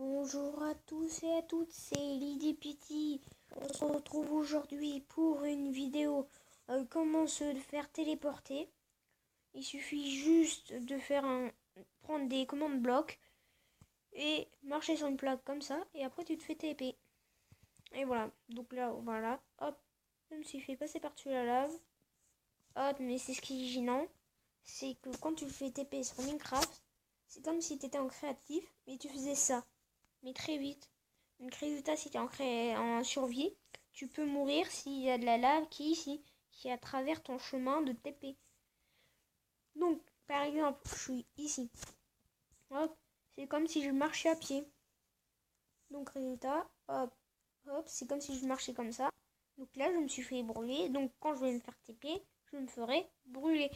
Bonjour à tous et à toutes, c'est Lydie Pity. On se retrouve aujourd'hui pour une vidéo comment se faire téléporter. Il suffit juste de prendre des commandes blocs et marcher sur une plaque comme ça et après tu te fais TP. Et voilà, donc là voilà, hop, je me suis fait passer par-dessus la lave. Hop, mais c'est ce qui est gênant, c'est que quand tu fais TP sur Minecraft, c'est comme si tu étais en créatif mais tu faisais ça. Mais très vite. Donc résultat, si tu es en survie, tu peux mourir s'il y a de la lave qui est à travers ton chemin de TP. Donc, par exemple, je suis ici. Hop, c'est comme si je marchais à pied. Donc résultat, hop, hop, c'est comme si je marchais comme ça. Donc là, je me suis fait brûler. Donc quand je vais me faire TP, je me ferai brûler.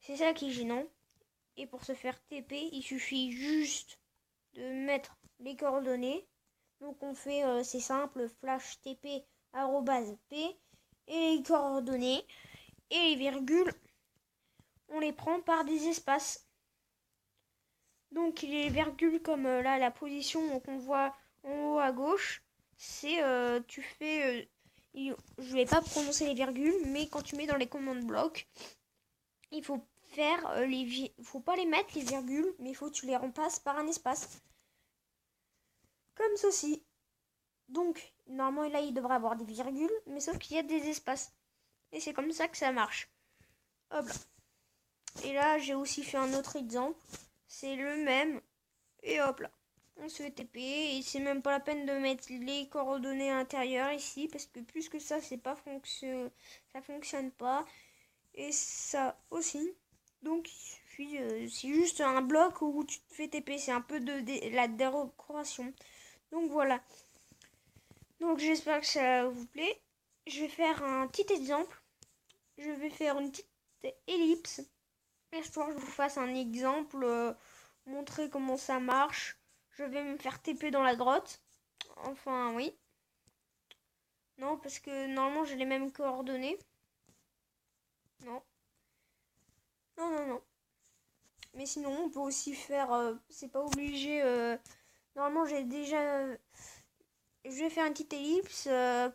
C'est ça qui est gênant. Et pour se faire TP, il suffit juste de mettre les coordonnées. Donc on fait, c'est simple, flash tp @p et les coordonnées et les virgules, on les prend par des espaces. Donc les virgules comme là la position qu'on voit en haut à gauche, c'est tu fais, je vais pas prononcer les virgules, mais quand tu mets dans les commandes blocs, il faut faire faut pas les mettre les virgules, mais il faut que tu les remplaces par un espace. Comme ceci. Donc, normalement, là, il devrait avoir des virgules, mais sauf qu'il y a des espaces. Et c'est comme ça que ça marche. Hop là. Et là, j'ai aussi fait un autre exemple. C'est le même. Et hop là. On se fait TP. Et c'est même pas la peine de mettre les coordonnées intérieures ici. Parce que plus que ça, ça fonctionne pas. Et ça aussi. Donc, c'est juste un bloc où tu te fais TP. C'est un peu de la décoration. Donc voilà. Donc j'espère que ça vous plaît. Je vais faire un petit exemple. Je vais faire une petite ellipse. Histoire que je vous fasse un exemple. Montrer comment ça marche. Je vais me faire TP dans la grotte. Enfin oui. Non, parce que normalement j'ai les mêmes coordonnées. Non. Non, non, non. Mais sinon on peut aussi faire... c'est pas obligé... normalement j'ai déjà... je vais faire une petite ellipse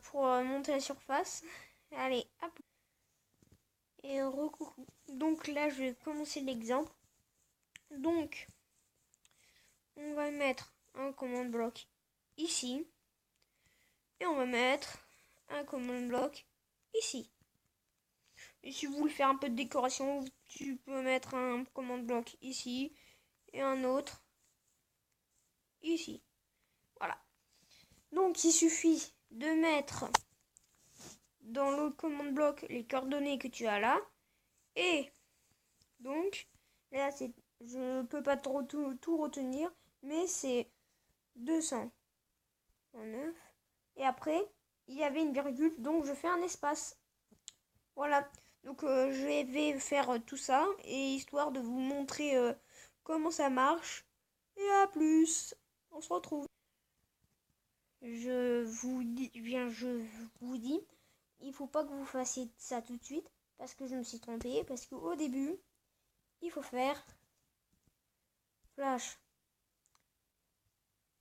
pour monter la surface. Allez, hop. Et recoucou. Donc là, je vais commencer l'exemple. Donc, on va mettre un command bloc ici. Et on va mettre un command bloc ici. Et si vous voulez faire un peu de décoration, tu peux mettre un command bloc ici. Et un autre ici. Voilà. Donc, il suffit de mettre dans le command bloc les coordonnées que tu as là. Et donc, là, je peux pas tout retenir, mais c'est 209. Et après, il y avait une virgule, donc je fais un espace. Voilà. Donc, je vais faire tout ça, et histoire de vous montrer comment ça marche. Et à plus. On se retrouve. Je vous dis, il faut pas que vous fassiez ça tout de suite, parce que je me suis trompée, parce qu'au début, il faut faire flash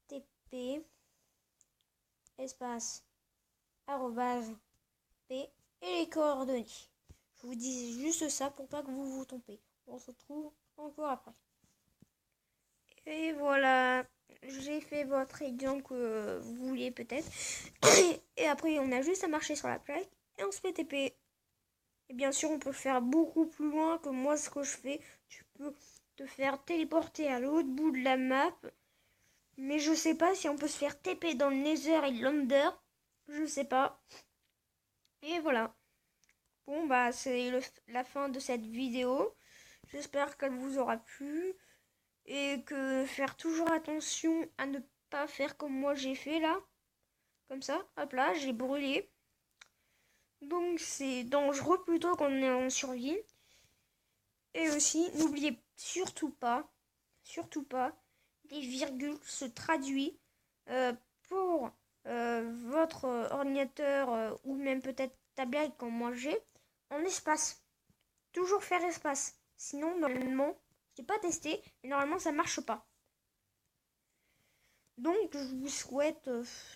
tp espace arrobase p et les coordonnées. Je vous dis juste ça pour pas que vous vous trompez. On se retrouve encore après. Et voilà, j'ai fait votre exemple que vous vouliez peut-être. Et après, on a juste à marcher sur la plaque et on se fait TP. Et bien sûr, on peut faire beaucoup plus loin que moi ce que je fais. Tu peux te faire téléporter à l'autre bout de la map. Mais je sais pas si on peut se faire TP dans le Nether et l'Under. Je sais pas. Et voilà. Bon, bah, c'est la fin de cette vidéo. J'espère qu'elle vous aura plu. Et que faire toujours attention à ne pas faire comme moi j'ai fait là. Comme ça, hop là, j'ai brûlé. Donc c'est dangereux plutôt qu'on est en survie. Et aussi, n'oubliez surtout pas, les virgules se traduisent pour votre ordinateur ou même peut-être tablette comme moi j'ai, en espace. Toujours faire espace. Sinon, normalement, je n'ai pas testé, mais normalement ça marche pas. Donc, je vous souhaite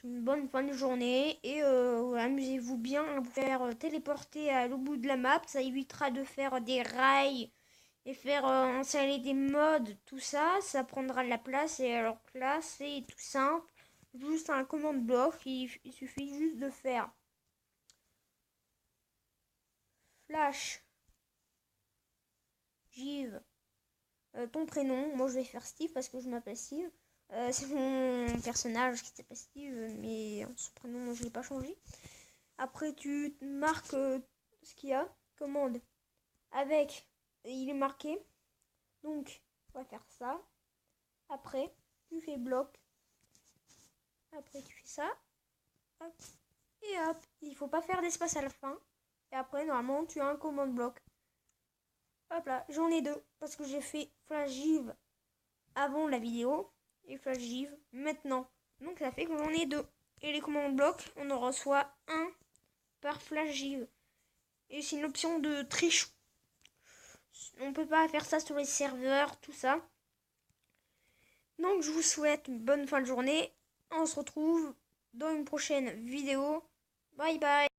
une bonne fin de journée et amusez-vous bien à vous faire téléporter à l'autre bout de la map. Ça évitera de faire des rails et faire installer des mods, tout ça. Ça prendra de la place et alors que là, c'est tout simple. Juste un commande bloc. Il suffit juste de faire flash, Give, ton prénom. Moi, je vais faire Steve parce que je m'appelle Steve. C'est mon personnage qui s'appelle Steve, mais son prénom, je ne l'ai pas changé. Après, tu marques ce qu'il y a. Commande avec. Il est marqué. Donc, on va faire ça. Après, tu fais bloc. Après, tu fais ça. Hop. Et hop. Il faut pas faire d'espace à la fin. Et après, normalement, tu as un commande bloc. Hop là, j'en ai deux. Parce que j'ai fait flash give avant la vidéo. Et flash give maintenant. Donc, ça fait que j'en ai deux. Et les commandes blocs, on en reçoit un par flash give. Et c'est une option de triche. On peut pas faire ça sur les serveurs, tout ça. Donc je vous souhaite une bonne fin de journée. On se retrouve dans une prochaine vidéo. Bye bye.